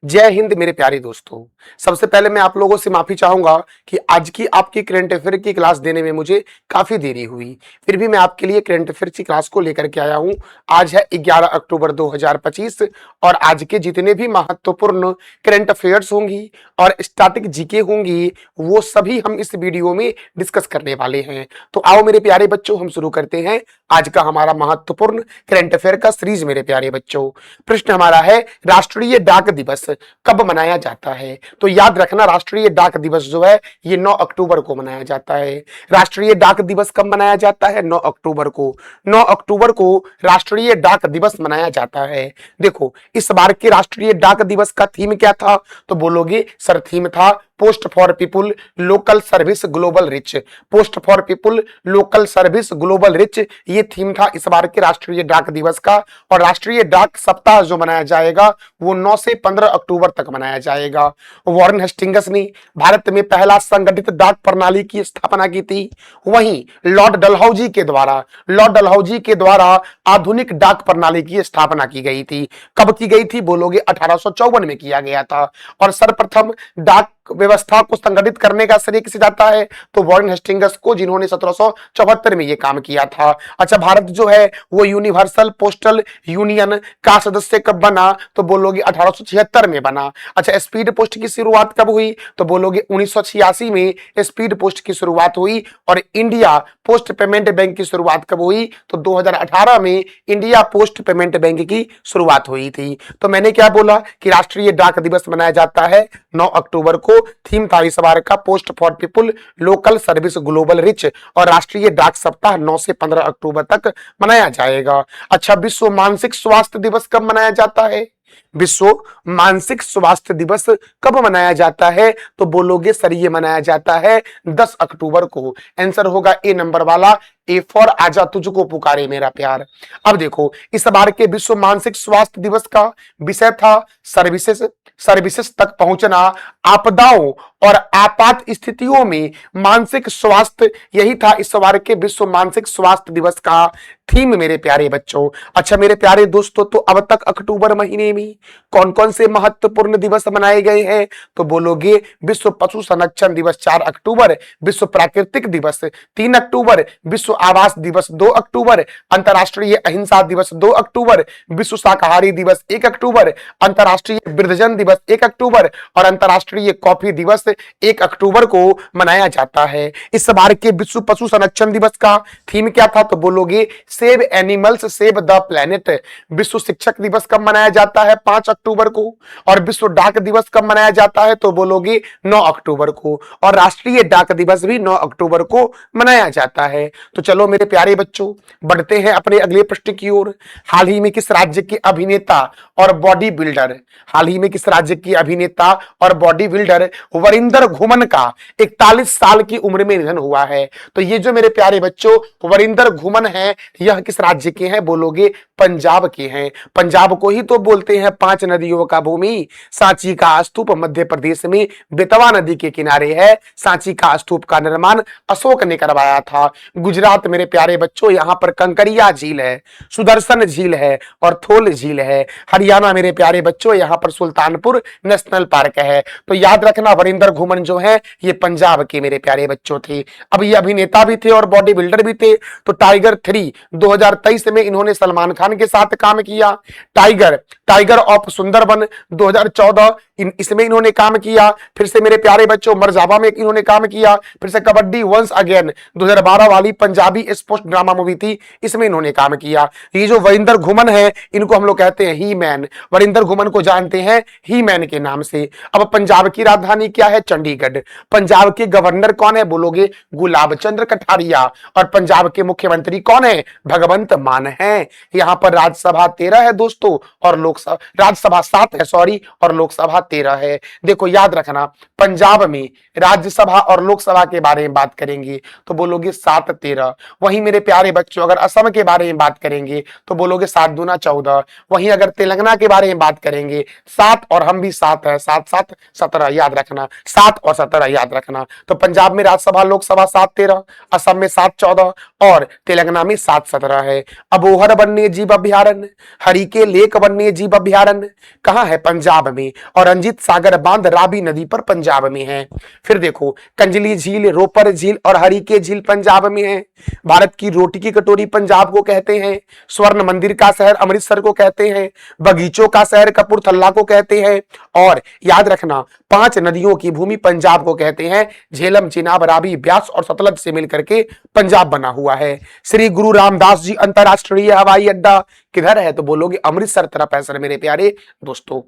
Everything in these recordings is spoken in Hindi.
जय हिंद मेरे प्यारे दोस्तों। सबसे पहले मैं आप लोगों से माफी चाहूंगा कि आज की आपकी करंट अफेयर की क्लास देने में मुझे काफी देरी हुई। फिर भी मैं आपके लिए करंट अफेयर की क्लास को लेकर के आया हूं। आज है 11 अक्टूबर 2025 और आज के जितने भी महत्वपूर्ण करंट अफेयर्स होंगी और स्टैटिक जीके होंगी वो सभी हम इस वीडियो में डिस्कस करने वाले हैं। तो आओ मेरे प्यारे बच्चों, हम शुरू करते हैं आज का हमारा महत्वपूर्ण करंट अफेयर का सीरीज। मेरे प्यारे बच्चों, प्रश्न हमारा है राष्ट्रीय डाक दिवस कब मनाया जाता है। तो याद रखना, राष्ट्रीय डाक दिवस जो है ये 9 अक्टूबर को मनाया जाता है। राष्ट्रीय डाक दिवस कब मनाया जाता है? 9 अक्टूबर को। 9 अक्टूबर को राष्ट्रीय डाक दिवस मनाया जाता है। देखो, इस बार के राष्ट्रीय डाक दिवस का थीम क्या था? तो बोलोगे सर, थीम था post for people local service global rich. Post for people local service global rich, ये थीम था इस बार के राष्ट्रीय डाक दिवस का। और राष्ट्रीय डाक सप्ताह जो मनाया जाएगा वो 9 से 15 अक्टूबर तक मनाया जाएगा। वॉरेन हेस्टिंग्स ने भारत में पहला संगठित डाक प्रणाली की स्थापना की थी। वहीं लॉर्ड डलहौजी के द्वारा आधुनिक डाक प्रणाली की स्थापना की गई थी। कब की गई थी? बोलोगे 1854 में किया गया था। और सर्वप्रथम डाक व्यवस्था को संगठित करने का श्रेय किसे जाता है? तो वॉरेन हेस्टिंग्स को, जिन्होंने 1774 में यह काम किया था। अच्छा, भारत जो है वो यूनिवर्सल पोस्टल यूनियन का सदस्य कब बना? तो बोलोगे 1876 में बना। अच्छा, स्पीड पोस्ट की शुरुआत कब हुई? तो बोलोगे 1986 में स्पीड पोस्ट की शुरुआत हुई। और इंडिया पोस्ट पेमेंट बैंक की शुरुआत कब हुई? तो 2018 में इंडिया पोस्ट पेमेंट बैंक की शुरुआत हुई थी। तो मैंने क्या बोला कि राष्ट्रीय डाक दिवस मनाया जाता है 9 अक्टूबर को। थीम था इस बार का post for people local service global rich. और राष्ट्रीय डाक सप्ताह 9 से 15 अक्टूबर तक मनाया जाएगा। अच्छा, विश्व मानसिक स्वास्थ्य दिवस कब मनाया जाता है? विश्व मानसिक स्वास्थ्य दिवस कब मनाया जाता है? तो बोलोगे सर, ये मनाया जाता है 10 अक्टूबर को। आंसर होगा ए नंबर वाला, ए फॉर आजा तुझको पुकारे मेरा प्यार। अब देखो, इस बार के विश्व मानसिक स्वास्थ्य दिवस का विषय था सर्विसेज तक पहुंचना, आपदाओं और आपात स्थितियों में मानसिक स्वास्थ्य। यही था इस बार के विश्व मानसिक स्वास्थ्य दिवस का थीम मेरे प्यारे बच्चों। अच्छा मेरे प्यारे दोस्तों, तो अब तक अक्टूबर महीने में कौन कौन से महत्वपूर्ण दिवस मनाए गए हैं? तो बोलोगे विश्व पशु संरक्षण दिवस 4 अक्टूबर, विश्व प्राकृतिक दिवस 3 अक्टूबर, विश्व आवास दिवस 2 अक्टूबर, अंतर्राष्ट्रीय अहिंसा दिवस 2 अक्टूबर, विश्व शाकाहारी दिवस 1 अक्टूबर, अंतर्राष्ट्रीय वृद्धजन दिवस 1 अक्टूबर और अंतर्राष्ट्रीय कॉफी दिवस 1 अक्टूबर को मनाया जाता है। इस बार के विश्व पशु संरक्षण दिवस का थीम क्या था? तो बोलोगे save animals save the planet. विश्व शिक्षक दिवस कब मनाया जाता है? 5 अक्टूबर को। और विश्व डाक दिवस कब मनाया जाता है? तो बोलोगे 9 अक्टूबर को। और राष्ट्रीय डाक दिवस भी 9 अक्टूबर को मनाया जाता है। तो चलो मेरे प्यारे बच्चों, बढ़ते हैं अपने अगले प्रश्न की ओर। हाल ही में किस राज्य के अभिनेता और बॉडी बिल्डर वरिंदर घुमन का 41 साल की उम्र में निधन हुआ है? तो ये जो मेरे प्यारे बच्चों वरिंदर घुमन है, यह किस राज्य के हैं? बोलोगे पंजाब के हैं। पंजाब को ही तो बोलते हैं 5 नदियों का भूमि। सांची का स्तूप मध्य प्रदेश में बेतवा नदी के किनारे है। सांची का स्तूप का निर्माण अशोक ने करवाया था। गुजरात मेरे प्यारे बच्चों, यहां पर कंकरिया झील है, सुदर्शन झील है और थोल झील है। हरियाणा मेरे प्यारे बच्चों, यहां पर सुल्तानपुर नेशनल पार्क है। तो याद रखना, वरिंदर घुमन जो है ये पंजाब के मेरे प्यारे बच्चों थे। अब ये अभिनेता भी थे और बॉडी बिल्डर भी थे। तो टाइगर 3 2023 में इन्होंने सलमान खान के साथ काम किया। टाइगर ऑफ सुंदरबन 2014 इसमें इन्होंने काम किया। फिर से मेरे प्यारे बच्चों मरजाबा में इन्होंने काम किया। फिर से कबड्डी वंस अगेन 2012 वाली पंजाबी स्पोर्ट्स ड्रामा मूवी थी, इसमें इन्होंने काम किया। ये जो वरिंदर घुमन है, इनको हम लोग कहते हैं ही मैन। वरिंदर घुमन को जानते हैं ही मैन के नाम से। अब पंजाब की राजधानी क्या है? चंडीगढ़। पंजाब के गवर्नर कौन है? बोलोगे गुलाब चंद्र कटारिया। और पंजाब के मुख्यमंत्री कौन है? भगवंत मान है। यहाँ पर राज्यसभा 13 है दोस्तों और लोकसभा, राज्यसभा 7 है सॉरी, और लोकसभा 13 है। देखो याद रखना, पंजाब में राज्यसभा और लोकसभा के बारे में बात करेंगे तो बोलोगे 7 13। वहीं मेरे प्यारे बच्चों अगर असम के बारे में बात करेंगे तो बोलोगे 7 दूना 14। वहीं अगर तेलंगाना के बारे में बात करेंगे 7 और हम भी 7 है, 7 7 17 याद रखना, 7 और 17 याद रखना। तो पंजाब में राज्यसभा लोकसभा 7 13, असम में 7 14 और तेलंगाना में 7 17 है। अबोहर वन्य जीव अभ्यारण्य, हरिके लेक वन्य जीव अभ्यारण्य कहां है? पंजाब में। और रंजीत सागर बांध रावी नदी पर पंजाब में है। फिर देखो कंजली झील, रोपर झील और हरिके झील पंजाब में है। भारत की रोटी की कटोरी पंजाब को कहते हैं। स्वर्ण मंदिर का शहर अमृतसर को कहते हैं। बगीचों का शहर कपूरथला को कहते हैं। और याद रखना 5 नदियों की भूमि पंजाब को कहते हैं। झेलम, चिनाब, रावी, ब्यास और सतलज से मिलकर के पंजाब बना हुआ है। श्री गुरु रामदास जी अंतरराष्ट्रीय हवाई अड्डा किधर है? तो बोलोगे अमृतसर तरफ है सर मेरे प्यारे दोस्तों।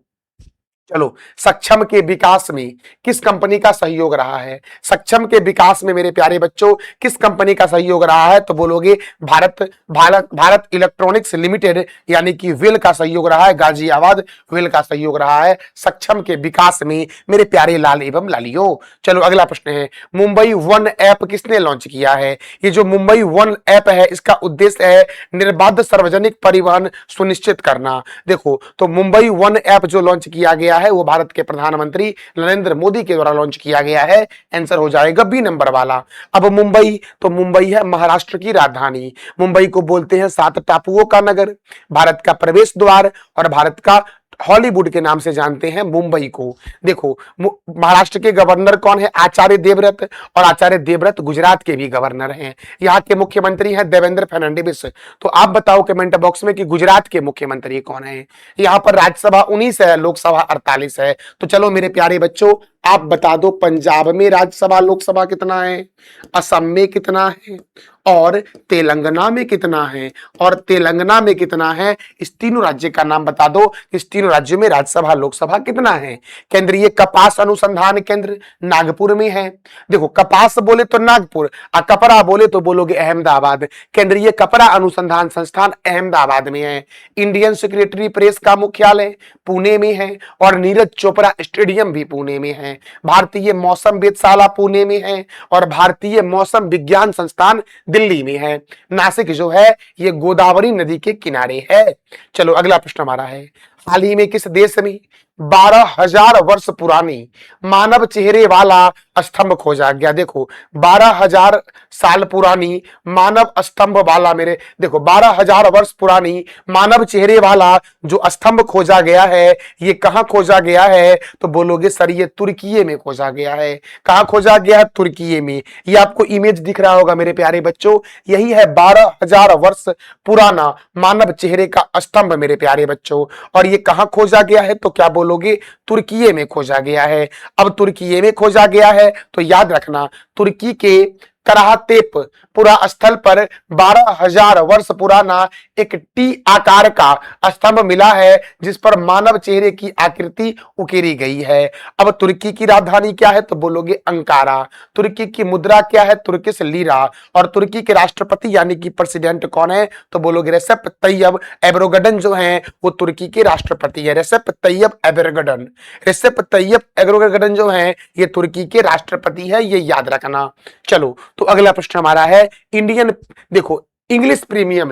चलो, सक्षम के विकास में किस कंपनी का सहयोग रहा है? सक्षम के विकास में मेरे प्यारे बच्चों किस कंपनी का सहयोग रहा है? तो बोलोगे भारत इलेक्ट्रॉनिक्स लिमिटेड यानी कि वेल का सहयोग रहा है। गाजियाबाद वेल का सहयोग रहा है सक्षम के विकास में मेरे प्यारे लाल एवं लालियों। चलो अगला प्रश्न है, मुंबई वन ऐप किसने लॉन्च किया है? ये जो मुंबई वन ऐप है इसका उद्देश्य है निर्बाध सार्वजनिक परिवहन सुनिश्चित करना। देखो तो मुंबई वन ऐप जो लॉन्च किया गया है वो भारत के प्रधानमंत्री नरेंद्र मोदी के द्वारा लॉन्च किया गया है। आंसर हो जाएगा बी नंबर वाला। अब मुंबई, तो मुंबई है महाराष्ट्र की राजधानी। मुंबई को बोलते हैं 7 टापुओं का नगर, भारत का प्रवेश द्वार और भारत का हॉलीवुड के नाम से जानते हैं मुंबई को। देखो महाराष्ट्र के गवर्नर कौन है? आचार्य देवव्रत। और आचार्य देवव्रत गुजरात के भी गवर्नर हैं। यहाँ के मुख्यमंत्री हैं देवेंद्र फडणवीस। तो आप बताओ कमेंट बॉक्स में कि गुजरात के मुख्यमंत्री कौन है? यहाँ पर राज्यसभा 19 है, लोकसभा 48 है। तो चलो मेरे प्यारे बच्चों आप बता दो पंजाब में राज्यसभा लोकसभा कितना है, असम में कितना है और तेलंगाना में कितना है, और तेलंगाना में कितना है? इस तीनों राज्य का नाम बता दो। इस तीनों राज्यों में राज्यसभा लोकसभा कितना है? केंद्रीय कपास अनुसंधान केंद्र नागपुर में है। देखो कपास बोले तो नागपुर और कपड़ा बोले तो बोलोगे अहमदाबाद। केंद्रीय कपड़ा अनुसंधान संस्थान अहमदाबाद में है। इंडियन सेक्रेटरी प्रेस का मुख्यालय पुणे में है और नीरज चोपड़ा स्टेडियम भी पुणे में है। भारतीय मौसम वेधशाला पुणे में है और भारतीय मौसम विज्ञान संस्थान दिल्ली में है। नासिक जो है ये गोदावरी नदी के किनारे है। चलो अगला प्रश्न हमारा है, हाल ही में किस देश में 12,000 वर्ष पुरानी मानव चेहरे वाला स्तंभ खोजा गया? देखो 12,000 साल पुरानी मानव स्तंभ वाला मेरे देखो 12,000 वर्ष पुरानी मानव चेहरे वाला जो स्तंभ खोजा गया है ये कहां खोजा गया है? तो बोलोगे सर ये तुर्की में खोजा गया है। कहां खोजा गया है? तुर्की में। ये आपको इमेज दिख रहा होगा मेरे प्यारे बच्चों, यही है 12,000 वर्ष पुराना मानव चेहरे का स्तंभ मेरे प्यारे बच्चों। और ये कहां खोजा गया है? तो क्या बोलोगे? तुर्की में खोजा गया है। अब तुर्की में खोजा गया है तो याद रखना तुर्की के कराहतेप पुरा स्थल पर 12,000 वर्ष पुराना एक टी आकार का स्तंभ मिला है जिस पर मानव चेहरे की आकृति उकेरी गई है। अब तुर्की की राजधानी क्या है? तो बोलोगे अंकारा। तुर्की की मुद्रा क्या है? Turkish lira. और तुर्की के राष्ट्रपति यानी कि प्रेसिडेंट कौन है? तो बोलोगे रेसेप तैयब एर्दोगन जो है वो तुर्की के राष्ट्रपति है। Recep Tayyip Erdogan, Recep Tayyip Erdogan जो है ये तुर्की के राष्ट्रपति है, ये याद रखना। चलो तो अगला प्रश्न हमारा है इंडियन देखो इंग्लिश प्रीमियम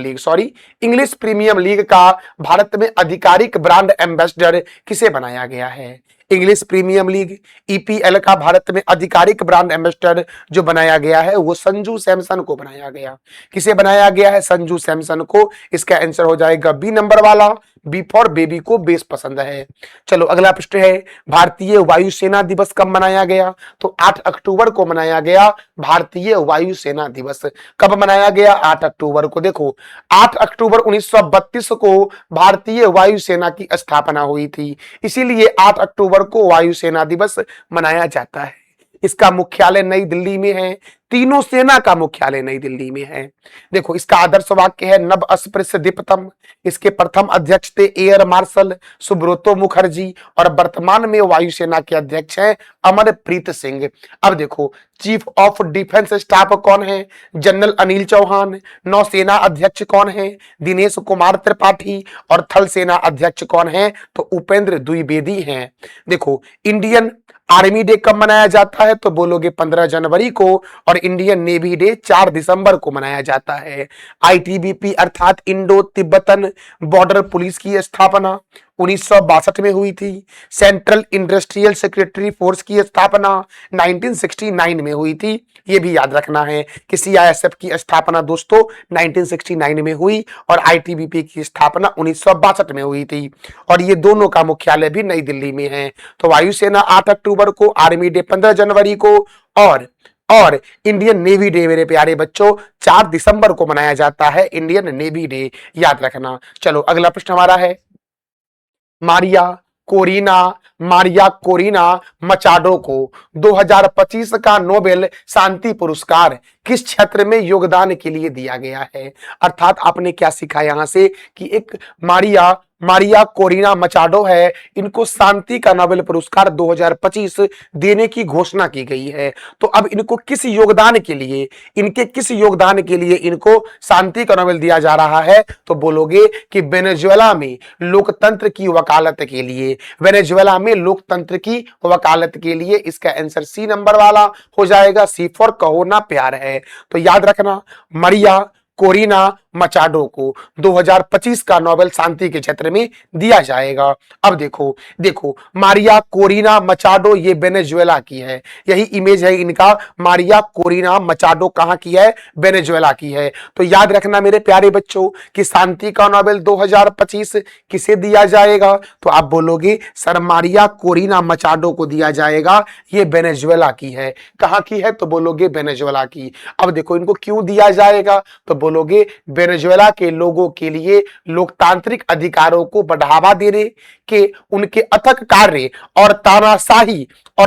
लीग का भारत में आधिकारिक ब्रांड एम्बेसडर किसे बनाया गया है? इंग्लिश प्रीमियम लीग ईपीएल का भारत में आधिकारिक ब्रांड एम्बेसडर जो बनाया गया है वो संजू सैमसन को बनाया गया। किसे बनाया गया है? संजू सैमसन को। इसका आंसर हो जाएगा बी नंबर वाला। बी फॉर बेबी को बेस पसंद है। चलो अगला प्रश्न है, भारतीय वायुसेना दिवस कब मनाया गया? तो 8 अक्टूबर को मनाया गया भारतीय वायुसेना दिवस। कब मनाया गया? 8 अक्टूबर को। देखो 8 अक्टूबर 1932 को भारतीय वायुसेना की स्थापना हुई थी, इसीलिए 8 अक्टूबर को वायुसेना दिवस मनाया जाता है। इसका मुख्यालय नई दिल्ली में है। तीनों सेना का मुख्यालय नई दिल्ली में है। देखो इसका आदर्श वाक्य है नभ अस्पृश्य दीप्तम। इसके प्रथम अध्यक्ष थे एयर मार्शल सुब्रतो मुखर्जी और वर्तमान में वायुसेना के अध्यक्ष हैं अमरप्रीत सिंह। अब देखो चीफ ऑफ डिफेंस स्टाफ कौन है? जनरल अनिल चौहान। नौसेना अध्यक्ष कौन है? दिनेश कुमार त्रिपाठी। और थल सेना अध्यक्ष कौन है? तो उपेंद्र द्विवेदी हैं। देखो इंडियन आर्मी डे कब मनाया जाता है? तो बोलोगे 15 जनवरी को। और इंडियन नेवी डे 4 दिसंबर को मनाया जाता है। आईटीबीपी अर्थात इंडो तिब्बतन बॉर्डर पुलिस की स्थापना 1962 में हुई थी। सेंट्रल इंडस्ट्रियल सेक्रेटरी फोर्स की स्थापना 1969 में हुई थी। ये भी याद रखना है कि सीआईएसएफ की स्थापना दोस्तों 1969 में हुई और आईटीबीपी की स्थापना 1962 में हुई थी। और ये दोनों का मुख्यालय भी नई दिल्ली में है। तो वायुसेना 8 अक्टूबर को, आर्मी डे 15 जनवरी को और इंडियन नेवी डे मेरे प्यारे बच्चों 4 दिसंबर को मनाया जाता है। इंडियन नेवी डे याद रखना। चलो अगला प्रश्न हमारा है मारिया कोरिना मचाडो को 2025 का नोबेल शांति पुरस्कार किस क्षेत्र में योगदान के लिए दिया गया है? अर्थात आपने क्या सीखा यहां से कि एक मारिया कोरिना मचाडो है, इनको शांति का नोबेल पुरस्कार 2025 देने की घोषणा की गई है। तो अब इनको किस योगदान के लिए इनको शांति का नोबेल दिया जा रहा है? तो बोलोगे कि वेनेजुएला में लोकतंत्र की वकालत के लिए इसका आंसर सी नंबर वाला हो जाएगा। सी फॉर कहो ना प्यार है। तो याद रखना मारिया कोरिना मचाडो को 2025 का नोबेल शांति के क्षेत्र में दिया जाएगा। अब देखो मारिया कोरिना मचाडो ये वेनेजुएला की है। यही इमेज है इनका। मारिया कोरिना मचाडो कहां की है? वेनेजुएला की है। तो याद रखना मेरे प्यारे बच्चों कि शांति का नोबेल 2025 किसे दिया जाएगा? तो आप बोलोगे सर मारिया कोरिना मचाडो को दिया जाएगा। ये वेनेजुएला की है। कहां की है? तो बोलोगे वेनेजुएला की। अब देखो इनको क्यों दिया जाएगा? तो बोलोगे वेनेजुएला के लोगों के लिए लोकतांत्रिक अधिकारों को बढ़ावा देने के उनके अथक कार्य और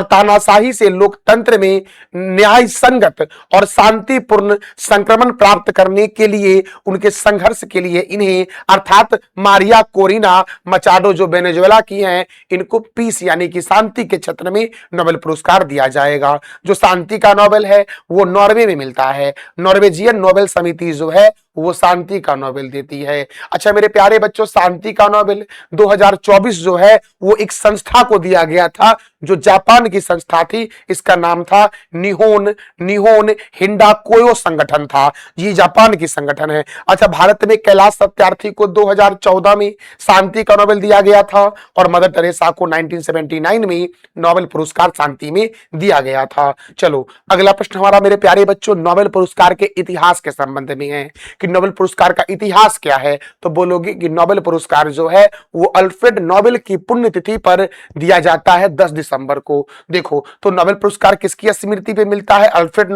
तानाशाही से लोकतंत्र में न्याय संगत और शांतिपूर्ण संक्रमण प्राप्त करने के लिए उनके संघर्ष के लिए इन्हें अर्थात मारिया कोरिना मचाडो जो वेनेजुएला की हैं, इनको पीस यानी कि शांति के क्षेत्र में नोबेल पुरस्कार दिया जाएगा। जो शांति का नोबेल है वो नॉर्वे में मिलता है। नॉर्वेजियन नोबेल समिति जो है वो शांति का नोबेल देती है। अच्छा मेरे प्यारे बच्चों शांति का नोबेल 2024 जो है वो एक संस्था को दिया गया था जो जापान की संस्था थी। इसका नाम था निहोन हिंडाकोयो संगठन था। ये जापान की संगठन है। अच्छा भारत में कैलाश सत्यार्थी को 2014 में शांति का नोबेल दिया गया था और मदर टेरेसा को 1979 में नोबेल पुरस्कार शांति में दिया गया था। चलो अगला प्रश्न हमारा मेरे प्यारे बच्चों नोबेल पुरस्कार के इतिहास के संबंध में है कि नोबेल पुरस्कार का इतिहास क्या है। तो बोलोगे कि नोबेल पुरस्कार जो है वो अल्फ्रेड नोबेल की पुण्यतिथि पर दिया जाता है 10 दिसंबर को। देखो तो नोबेल पुरस्कार किसकी स्मृति पे मिलता है? अल्फ्रेड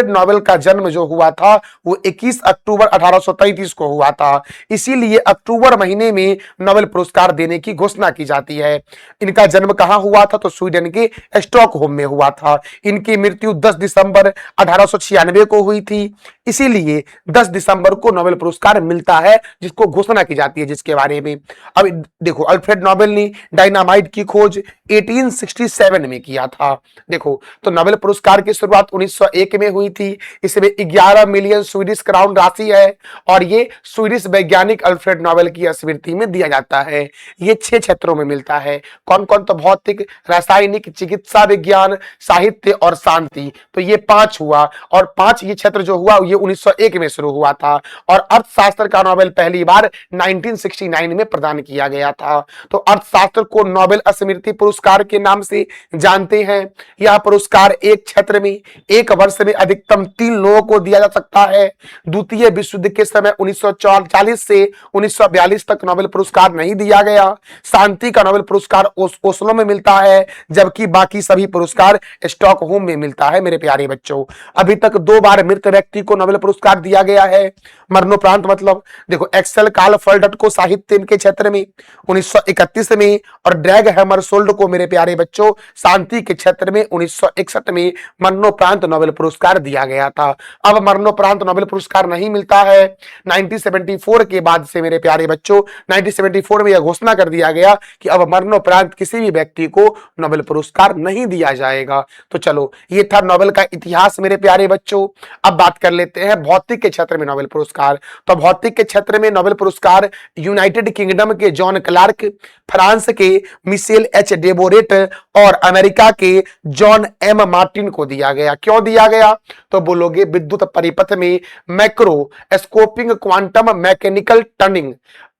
नोबेल का जन्म जो हुआ था वो 21 अक्टूबर 1833 को हुआ था। इसीलिए अक्टूबर महीने में नोबेल पुरस्कार देने की घोषणा की जाती है। इनका जन्म कहां हुआ था? तो स्वीडन के स्टॉकहोम में हुआ था। इनकी मृत्यु 10 दिसंबर 1896 को हुई थी। इसीलिए 10 दिसंबर को नोबेल पुरस्कार मिलता है जिसको घोषणा की जाती है जिसके बारे में। अब देखो अल्फ्रेड नोबेल ने डायनामाइट की खोज 1867 में किया था। देखो तो नोबेल पुरस्कार की शुरुआत 1901 में हुई थी। इसमें 11 मिलियन स्वीडिश क्राउन राशि है और ये स्वीडिश वैज्ञानिक अल्फ्रेड नोबेल की स्मृति में दिया जाता है। ये 6 क्षेत्रों में मिलता है। कौन कौन? तो भौतिक, रासायनिक, चिकित्सा विज्ञान, साहित्य और शांति। तो ये 5 हुआ और 5 ये क्षेत्र जो हुआ ये 1901 में शुरू हुआ था। और अर्थशास्त्र का नोबेल पहली बार 1969 में प्रदान किया गया था। तो अर्थशास्त्र को नोबेल स्मृति पुरस्कार के नाम से जानते हैं। यह पुरस्कार एक क्षेत्र में एक वर्ष में अधिकतम 3 लोगों को दिया जा सकता है। द्वितीय विश्व युद्ध के समय 1940 से 1942 तक नोबेल पुरस्कार नहीं दिया गया। शांति का नोबेल पुरस्कार ओस्लो में मिलता है जबकि बाकी सभी पुरस्कार स्टॉकहोम में मिलता है। मेरे प्यारे बच्चों अभी तक 2 बार मृत व्यक्ति को नोबेल पुरस्कार दिया गया है। मरणोपरांत मतलब देखो, एक्सेल कार्लफर्ड को साहित्य के क्षेत्र में 1931 में और ड्रैग हैमरशोल्ड को मेरे प्यारे बच्चों शांति के क्षेत्र में 1961 में मरणोपरांत नोबेल पुरस्कार दिया गया था। अब मरणोपरांत नोबेल पुरस्कार नहीं मिलता है। 1974 के बाद से मेरे प्यारे बच्चों 1974 में यह घोषणा कर दिया गया कि अब मरणोपरांत किसी भी व्यक्ति को नोबेल पुरस्कार नहीं दिया जाएगा। तो चलो, ये था नोबेल का इतिहास मेरे प्यारे बच्चों। अब बात कर लेते हैं भौतिक के क्षेत्र में नोबेल पुरस्कार। तो भौतिक के क्षेत्र में नोबेल पुरस्कार यूनाइटेड किंगडम के जॉन क्लार्क, फ्रांस के मिशेल एच डेबोरेट और अमेरिका के जॉन एम मार्टिन को दिया गया। क्यों दिया गया? तो बोलोगे विद्युत परिपथ में macro scoping, quantum mechanical turning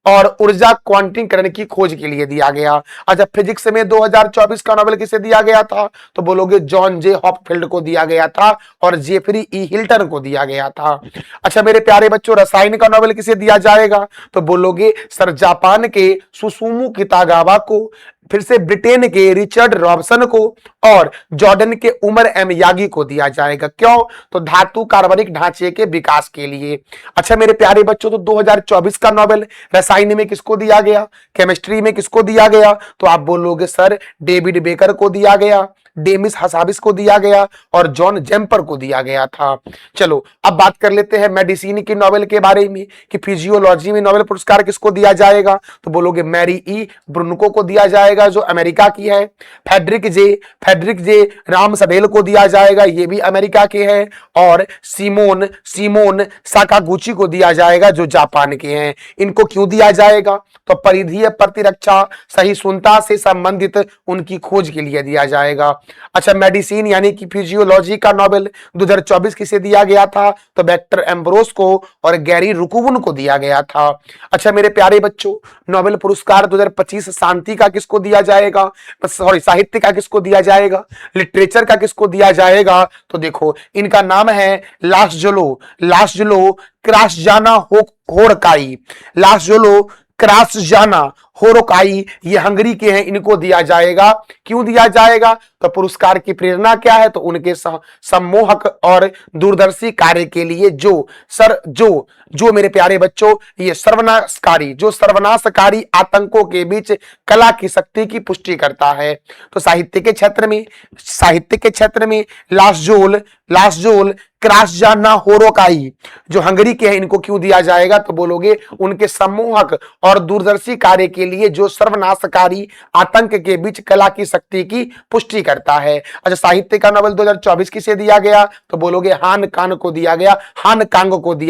और ऊर्जा क्वांटीकरण की खोज के लिए दिया गया। अच्छा, फिजिक्स में 2024 का नोबेल किसे दिया गया था? तो बोलोगे जॉन जे हॉपफील्ड को दिया गया था और जेफरी ई हिल्टन को दिया गया था। अच्छा मेरे प्यारे बच्चों, रसायन का नोबेल किसे दिया जाएगा? तो बोलोगे सर जापान के सुसुमु कितागावा को, फिर से ब्रिटेन के रिचर्ड रॉबसन को और जॉर्डन के उमर एम यागी को दिया जाएगा। क्यों? तो धातु कार्बनिक ढांचे के विकास के लिए। अच्छा मेरे प्यारे बच्चों, तो 2024 का नोबेल रसायन में किसको दिया गया? केमिस्ट्री में किसको दिया गया? तो आप बोलोगे सर डेविड बेकर को दिया गया, डेमिस हसाबिस को दिया गया और जॉन जेम्पर को दिया गया था। चलो अब बात कर लेते हैं मेडिसिन की नोबेल के बारे में कि फिजियोलॉजी में नोबेल पुरस्कार किसको दिया जाएगा? तो बोलोगे मैरी ई ब्रुनको को दिया जाएगा जो अमेरिका की है। फेडरिक जे रामसभेल को दिया जाएगा, ये भी अमेरिका के हैं। और सीमोन साकागुची को दिया जाएगा जो जापान के हैं। इनको क्यों दिया जाएगा? तो परिधीय प्रतिरक्षा सहिष्णुता से संबंधित उनकी खोज के लिए दिया जाएगा। अच्छा मेडिसिन यानी कि फिजियोलॉजी का नोबेल 2024 किसे दिया गया था? तो वेक्टर एम्ब्रोस को और गैरी रुकुवन को दिया गया था। अच्छा मेरे प्यारे बच्चों, नोबेल पुरस्कार 2025 शांति का किसको दिया जाएगा? सॉरी, साहित्य का किसको दिया जाएगा? लिटरेचर का किसको दिया जाएगा? तो देखो इनका नाम है लासजुलो क्रासजाना होरकाई। लासजुलो क्रासजाना होरोकाई, ये हंगरी के हैं, इनको दिया जाएगा। क्यों दिया जाएगा? तो पुरस्कार की प्रेरणा क्या है? तो उनके सम्मोहक और दूरदर्शी कार्य के लिए जो मेरे प्यारे बच्चों ये सर्वनाशकारी आतंकों के बीच कला की शक्ति की पुष्टि करता है। तो साहित्य के क्षेत्र में लासजोल क्रासजाना होरोकाई जो हंगरी के हैं, इनको क्यों दिया जाएगा? तो बोलोगे उनके सम्मोहक और दूरदर्शी कार्य के लिए जो सर्वनाशकारी आतंक के बीच कला की शक्ति की पुष्टि करता है। अच्छा साहित्य का नोबेल 2024 किसे दिया गया? तो बोलोगे हान कांग को दिया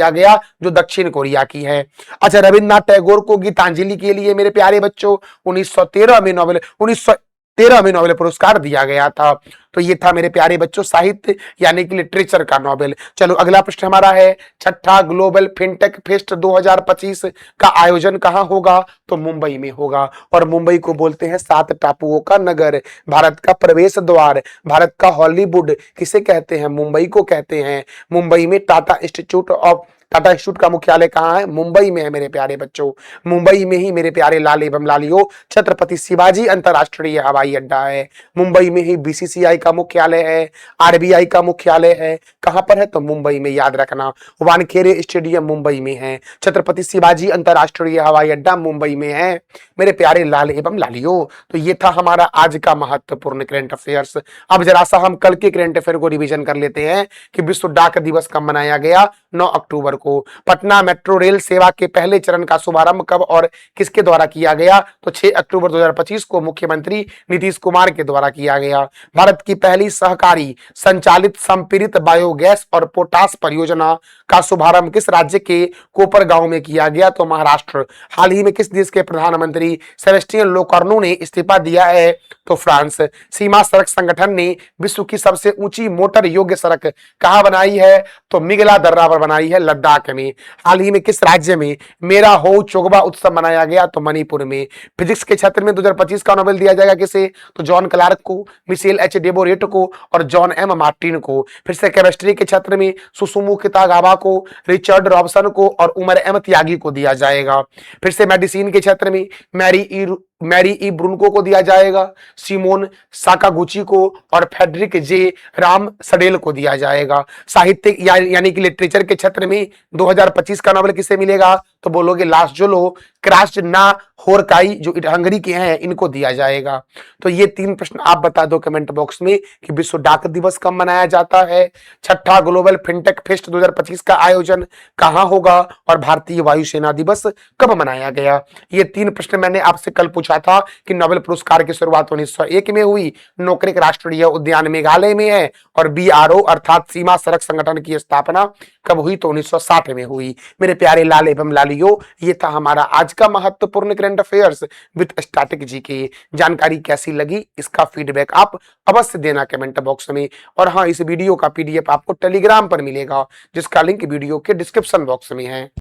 गया जो दक्षिण कोरिया की है। अच्छा रविन्द्रनाथ टैगोर को गीतांजलि के लिए मेरे प्यारे बच्चों 1913 में नोबेल पुरस्कार दिया गया था। तो ये था मेरे प्यारे बच्चों साहित्य यानी कि लिटरेचर का नोबेल। चलो अगला प्रश्न हमारा है, छठा ग्लोबल फिनटेक फेस्ट 2025 का आयोजन कहां होगा? तो मुंबई में होगा। और मुंबई को बोलते हैं 7 टापुओं का नगर, भारत का प्रवेश द्वार, भारत का हॉलीवुड किसे कहते हैं? मुंबई को कहते हैं। मुंबई में टाटा इंस्टीट्यूट का मुख्यालय कहाँ है? मुंबई में है मेरे प्यारे बच्चों। मुंबई में ही मेरे प्यारे लाल एवं लालियों छत्रपति शिवाजी अंतरराष्ट्रीय हवाई अड्डा है। मुंबई में ही बीसीसीआई का मुख्यालय है, आरबीआई का मुख्यालय है। कहां पर है? तो मुंबई में, याद रखना। वानखेड़े स्टेडियम मुंबई में है, छत्रपति शिवाजी अंतरराष्ट्रीय हवाई अड्डा मुंबई में है मेरे प्यारे लाल एवं लालियों। तो ये था हमारा आज का महत्वपूर्ण करंट अफेयर्स। अब जरा सा हम कल के करंट अफेयर को रिवीजन कर लेते हैं कि विश्व डाक दिवस कब मनाया गया? 9 अक्टूबर को। पटना मेट्रो रेल सेवा के पहले चरण का शुभारंभ कब और किसके द्वारा किया गया? तो 6 अक्टूबर 2025 को मुख्यमंत्री नीतीश कुमार के द्वारा किया गया। भारत की पहली सहकारी संचालित संपीड़ित बायोगैस और पोटास परियोजना का शुभारंभ किस राज्य के कोपरगांव में किया गया? तो महाराष्ट्र। हाल ही में किस देश के प्रधानमंत्री सेबेस्टियन लोकार्नो ने इस्तीफा दिया है? तो फ्रांस। सीमा सड़क संगठन ने विश्व की सबसे ऊंची मोटर योग्य सड़क कहां बनाई है? तो मिगला दर्रा पर बनाई है, लद्दाख में। हाल ही में किस राज्य में मेरा हो चोगबा उत्सव मनाया गया? तो मणिपुर में। फिजिक्स के क्षेत्र में 2025 का नोबेल दिया जाएगा किसे? तो जॉन क्लार्क को, मिशेल एच डेबोरेट को और जॉन एम मार्टिन को। फिर से केमिस्ट्री के क्षेत्र में सुसुमु कितागावा को, रिचर्ड रॉबसन को और उमर एम त्यागी को दिया जाएगा। फिर से मेडिसिन के क्षेत्र में मैरी ई मैरी ई ब्रुनको को दिया जाएगा, सिमोन साकागुची को और फेडरिक जे राम सडेल को दिया जाएगा। साहित्य यानी कि लिटरेचर के क्षेत्र में 2025 का नोबेल किसे मिलेगा? तो बोलोगे लास्जोलो क्रास्ना होरकाई जो हंगरी के हैं इनको दिया जाएगा। तो ये 3 प्रश्न आप बता दो कमेंट बॉक्स में कि विश्व डाक दिवस कब मनाया जाता है, छठा ग्लोबल फिनटेक फेस्ट 2025 का आयोजन कहां होगा और भारतीय वायुसेना दिवस कब मनाया गया। ये 3 प्रश्न मैंने आपसे कल पूछा था कि नोबेल पुरस्कार की शुरुआत 1901 में हुई, नोकरेक राष्ट्रीय उद्यान मेघालय में है, और बीआरओ अर्थात सीमा सड़क संगठन की स्थापना कब हुई? तो 1960 में हुई। मेरे प्यारे लाल एवं लालियो, ये था हमारा आज का महत्वपूर्ण current affairs with static G की। जानकारी कैसी लगी इसका फीडबैक आप अवश्य देना कमेंट बॉक्स में। और हाँ, इस वीडियो का पीडीएफ आपको टेलीग्राम पर मिलेगा जिसका लिंक वीडियो के डिस्क्रिप्शन बॉक्स में है।